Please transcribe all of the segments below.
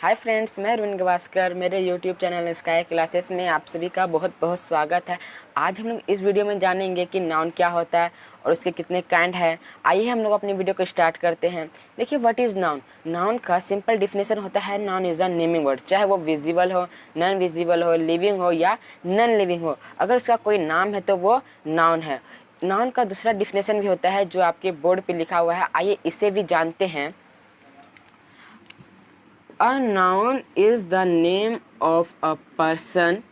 Hi friends, मैं run Gavaskar. मेरे YouTube channel sky classes में आप सभी का बहुत बहुत स्वागत है। आज हम लोग इस वीडियो में जानेंगे कि नाउन क्या होता है और उसके कितने काइंड हैं। आइए हम लोग अपनी वीडियो को स्टार्ट करते हैं। देखिए, व्हाट इज़ नाउन। नाउन का सिंपल डिफिनेशन होता है noun is a naming word, चाहे वो विजिबल हो, नॉन विजिबल हो, लिविंग हो या नॉन लिविंग हो। अगर उसका कोई नाम है तो वो नाउन है। नाउन का दूसरा डिफिनेशन भी होता है जो आपके बोर्ड पर लिखा हुआ है। आइए इसे भी जानते हैं। A noun is the name of a person,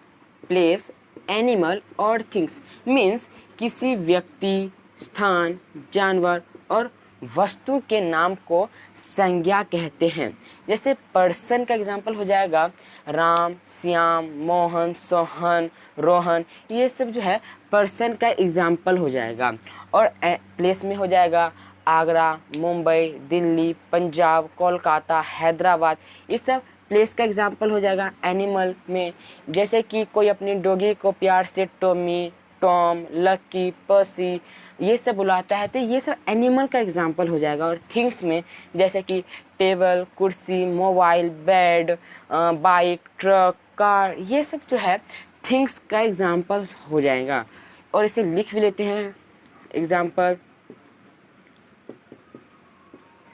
place, animal or things. Means किसी व्यक्ति, स्थान, जानवर और वस्तु के नाम को संज्ञा कहते हैं। जैसे पर्सन का एग्जाम्पल हो जाएगा राम, श्याम, मोहन, सोहन, रोहन। ये सब जो है पर्सन का एग्जाम्पल हो जाएगा। और प्लेस में हो जाएगा आगरा, मुंबई, दिल्ली, पंजाब, कोलकाता, हैदराबाद। ये सब प्लेस का एग्जाम्पल हो जाएगा। एनिमल में जैसे कि कोई अपनी डॉगी को प्यार से टॉमी, टॉम, लकी, पसी ये सब बुलाता है, तो ये सब एनिमल का एग्जाम्पल हो जाएगा। और थिंग्स में जैसे कि टेबल, कुर्सी, mobile, bed, bike, truck, car, ये सब जो है थिंग्स का एग्जाम्पल हो जाएगा। और इसे लिख भी लेते हैं। एग्जाम्पल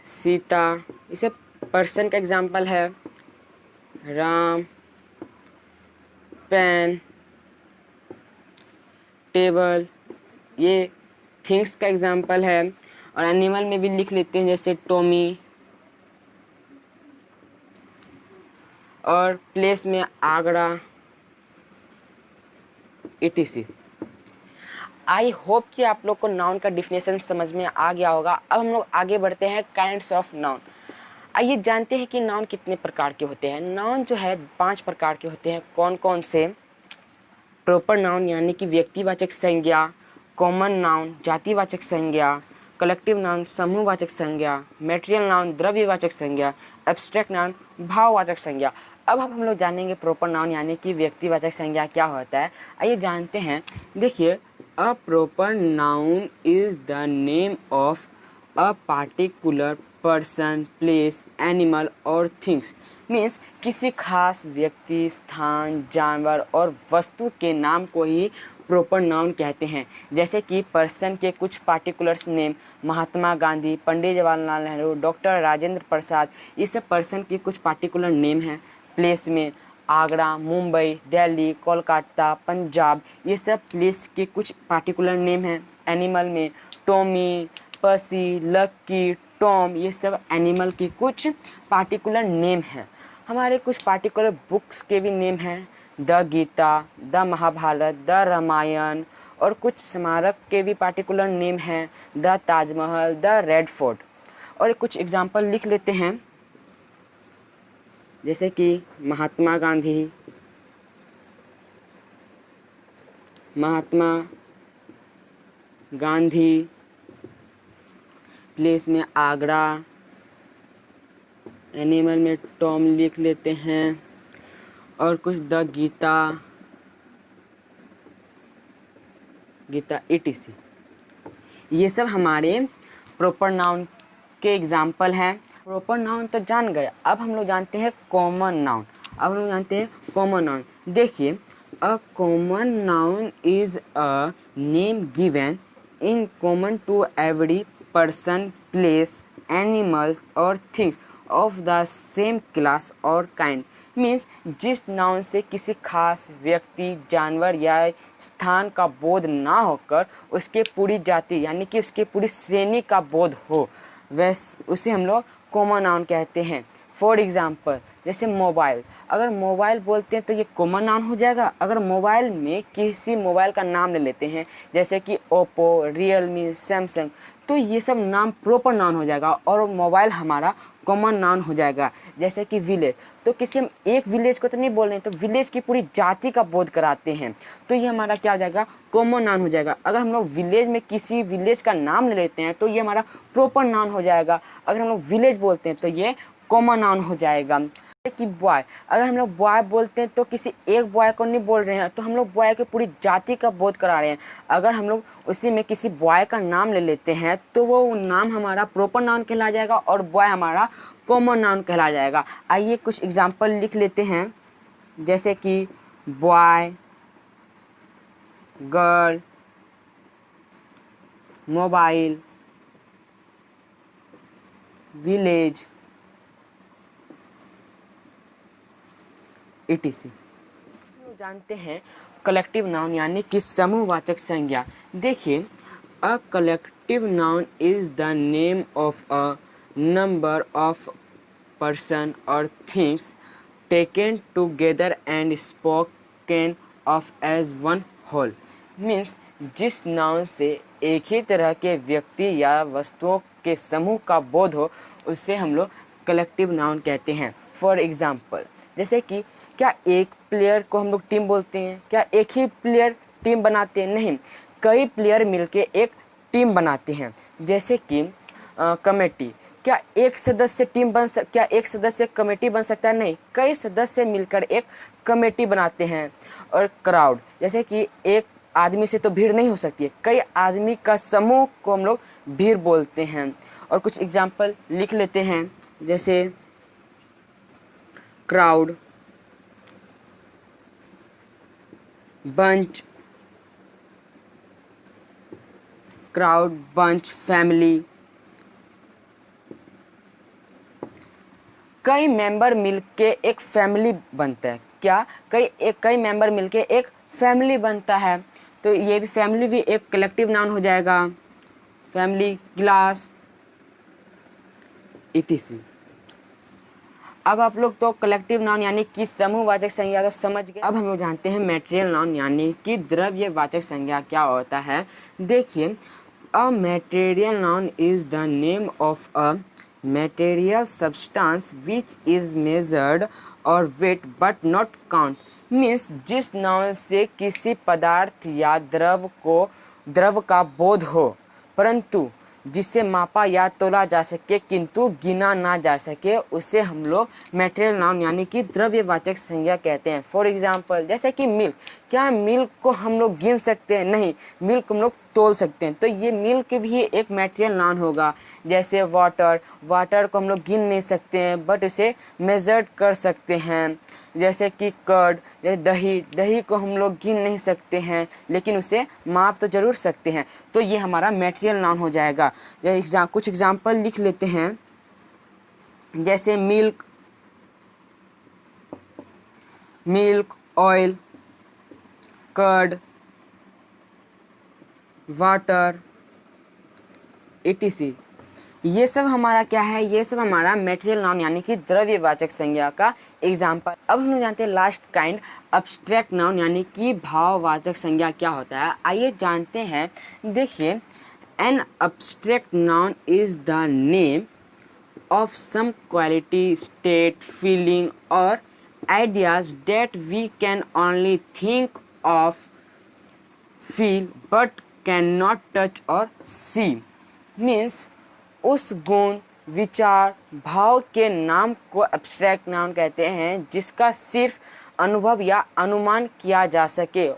सीता, इसे पर्सन का एग्जाम्पल है। राम, पेन, टेबल, ये थिंग्स का एग्जाम्पल है। और एनिमल में भी लिख लेते हैं जैसे टॉमी। और प्लेस में आगरा, etc। आई होप कि आप लोग को नाउन का डिफिनेशन समझ में आ गया होगा। अब हम लोग आगे बढ़ते हैं काइंड्स ऑफ नाउन। आइए जानते हैं कि नाउन कितने प्रकार के होते हैं। नाउन जो है 5 प्रकार के होते हैं। कौन कौन से? प्रॉपर नाउन यानी कि व्यक्तिवाचक संज्ञा, कॉमन नाउन जातिवाचक संज्ञा, कलेक्टिव नाउन समूहवाचक संज्ञा, मटेरियल नाउन द्रव्यवाचक संज्ञा, एब्स्ट्रैक्ट नाउन भाववाचक संज्ञा। अब हम लोग जानेंगे प्रॉपर नाउन यानी कि व्यक्तिवाचक संज्ञा क्या होता है। आइए जानते हैं। देखिए, a proper noun is the name of a particular person, place, animal और थिंग्स। मीन्स किसी खास व्यक्ति, स्थान, जानवर और वस्तु के नाम को ही प्रॉपर नाउन कहते हैं। जैसे कि पर्सन के कुछ particulars name Mahatma Gandhi, Pandit Jawaharlal Nehru, doctor Rajendra Prasad, ये सब पर्सन के कुछ पार्टिकुलर नेम हैं। प्लेस में आगरा, मुंबई, दिल्ली, कोलकाता, पंजाब, ये सब प्लेस के कुछ पार्टिकुलर नेम हैं। एनिमल में टॉमी, पसी, लकी, टॉम, ये सब एनिमल के कुछ पार्टिकुलर नेम हैं। हमारे कुछ पार्टिकुलर बुक्स के भी नेम हैं। The Gita, the Mahabharata, the Ramayana. और कुछ स्मारक के भी पार्टिकुलर नेम हैं। The Taj Mahal, the Red Fort. और कुछ एग्जाम्पल लिख लेते हैं जैसे कि महात्मा गांधी, प्लेस में आगरा, एनिमल में टॉम लिख लेते हैं। और कुछ द गीता etc। ये सब हमारे प्रॉपर नाउन के एग्जाम्पल हैं। प्रॉपर नाउन तो जान गए। अब हम लोग जानते हैं कॉमन नाउन। देखिए, a common noun is a name given in common to every person, place, animals और things of the same class और काइंड। मीन्स जिस नाउन से किसी खास व्यक्ति, जानवर या स्थान का बोध ना होकर उसके पूरी जाति यानी कि उसके पूरी श्रेणी का बोध हो, वैसे उसे हम लोग कॉमन नाउन कहते हैं। फॉर एग्जाम्पल जैसे मोबाइल, अगर मोबाइल बोलते हैं तो ये कॉमन नाउन हो जाएगा। अगर मोबाइल में किसी मोबाइल का नाम ले लेते हैं जैसे कि ओप्पो, रियलमी, सैमसंग, तो ये सब नाम प्रॉपर नाउन हो जाएगा और मोबाइल हमारा कॉमन नाउन हो जाएगा। जैसे कि विलेज, तो किसी हम एक विलेज को तो नहीं बोल रहे हैं, तो विलेज की पूरी जाति का बोध कराते हैं, तो ये हमारा क्या हो जाएगा? कॉमन नाउन हो जाएगा। अगर हम लोग विलेज में किसी विलेज का नाम ले लेते हैं तो ये हमारा प्रॉपर नाउन हो जाएगा। अगर हम लोग विलेज बोलते हैं तो ये कॉमन नाउन हो जाएगा। कि बॉय, अगर हम लोग बॉय बोलते हैं तो किसी एक बॉय को नहीं बोल रहे हैं, तो हम लोग बॉय की पूरी जाति का बोध करा रहे हैं। अगर हम लोग उसी में किसी बॉय का नाम ले लेते हैं तो वो नाम हमारा प्रॉपर नाउन कहला जाएगा और बॉय हमारा कॉमन नाउन कहला जाएगा। आइए कुछ एग्जाम्पल लिख लेते हैं, जैसे कि boy, girl, mobile, village, etc। जानते हैं कलेक्टिव नाउन यानी कि समूहवाचक संज्ञा। देखिए, a collective noun is the name of a number of person और things taken together and spoken of as one whole. Means जिस नाउन से एक ही तरह के व्यक्ति या वस्तुओं के समूह का बोध हो उसे हम लोग कलेक्टिव नाउन कहते हैं। फॉर एग्जाम्पल, जैसे कि क्या एक प्लेयर को हम लोग टीम बोलते हैं? क्या एक ही प्लेयर टीम बनाते हैं? नहीं, कई प्लेयर मिलके एक टीम बनाते हैं। जैसे कि कमेटी, क्या एक सदस्य क्या एक सदस्य कमेटी बन सकता है? नहीं, कई सदस्य मिलकर एक कमेटी बनाते हैं। और क्राउड, जैसे कि एक आदमी से तो भीड़ नहीं हो सकती है, कई आदमी का समूह को हम लोग भीड़ बोलते हैं। और कुछ एग्जाम्पल लिख लेते हैं, जैसे crowd, bunch, crowd, bunch, family. कई मेंबर मिलके एक फैमिली बनता है। क्या कई मेंबर मिलके एक फैमिली बनता है, तो ये भी फैमिली भी एक कलेक्टिव नाउन हो जाएगा। Family, class, etc। अब आप लोग तो कलेक्टिव नाउन यानी कि समूहवाचक संज्ञा तो समझ गए। अब हम लोग जानते हैं मटेरियल नाउन यानी कि द्रव्यवाचक संज्ञा क्या होता है। देखिए, a material noun is the name of a material substance which is measured or weight but not count। Means जिस नाउन से किसी पदार्थ या द्रव का बोध हो परंतु जिसे मापा या तोला जा सके किंतु गिना ना जा सके उसे हम लोग मटेरियल नाउन यानी कि द्रव्यवाचक संज्ञा कहते हैं। फॉर एग्जांपल, जैसे कि मिल्क, क्या मिल्क को हम लोग गिन सकते हैं? नहीं, मिल्क हम लोग तोल सकते हैं, तो ये मिल्क भी एक मटेरियल नाउन होगा। जैसे वाटर को हम लोग गिन नहीं सकते हैं बट उसे मेजर कर सकते हैं। जैसे कि कर्ड, जैसे दही को हम लोग गिन नहीं सकते हैं लेकिन उसे माप तो जरूर सकते हैं, तो ये हमारा मटेरियल नाउन हो जाएगा। कुछ एग्जांपल लिख लेते हैं, जैसे milk, oil, curd, water, etc। ये सब हमारा क्या है? ये सब हमारा मटेरियल नाउन यानी कि द्रव्यवाचक संज्ञा का एग्जाम्पल। अब हम लोग जानते हैं लास्ट काइंड अब्स्ट्रैक्ट नाउन यानी कि भाववाचक संज्ञा क्या होता है। आइए जानते हैं। देखिए, an abstract noun is the name of some quality, state, feeling or ideas that we can only think of, feel but cannot touch or see। Means उस गुण, विचार, भाव के नाम को एब्स्ट्रैक्ट नाउन कहते हैं जिसका सिर्फ अनुभव या अनुमान किया जा सके,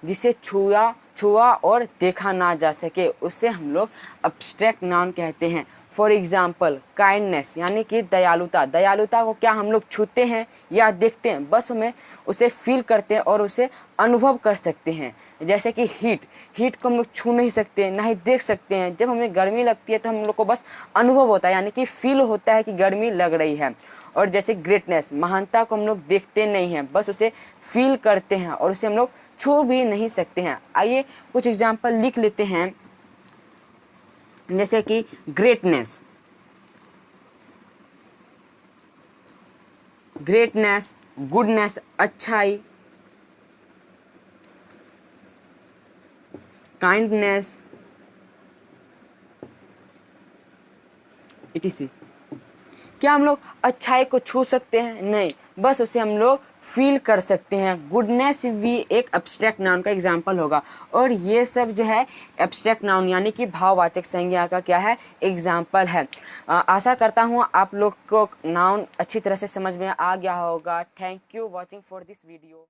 जिसे छुआ और देखा ना जा सके, उसे हम लोग एब्स्ट्रैक्ट नाउन कहते हैं। फॉर एग्जाम्पल, काइंडनेस यानी कि दयालुता को क्या हम लोग छूते हैं या देखते हैं? बस हमें उसे फील करते हैं और उसे अनुभव कर सकते हैं। जैसे कि हीट को हम लोग छू नहीं सकते, ना ही देख सकते हैं। जब हमें गर्मी लगती है तो हम लोग को बस अनुभव होता है यानी कि फील होता है कि गर्मी लग रही है। और जैसे ग्रेटनेस, महानता को हम लोग देखते नहीं हैं, बस उसे फील करते हैं और उसे हम लोग छू भी नहीं सकते हैं। आइए कुछ एग्जाम्पल लिख लेते हैं, जैसे कि ग्रेटनेस, गुडनेस, अच्छाई, काइंडनेस, etc। क्या हम लोग अच्छाई को छू सकते हैं? नहीं, बस उसे हम लोग फील कर सकते हैं। गुडनेस भी एक एब्स्ट्रैक्ट नाउन का एग्जाम्पल होगा, और ये सब जो है एब्स्ट्रैक्ट नाउन यानी कि भाववाचक संज्ञा का क्या है, एग्जाम्पल है। आशा करता हूँ आप लोग को नाउन अच्छी तरह से समझ में आ गया होगा। Thank you watching for this video.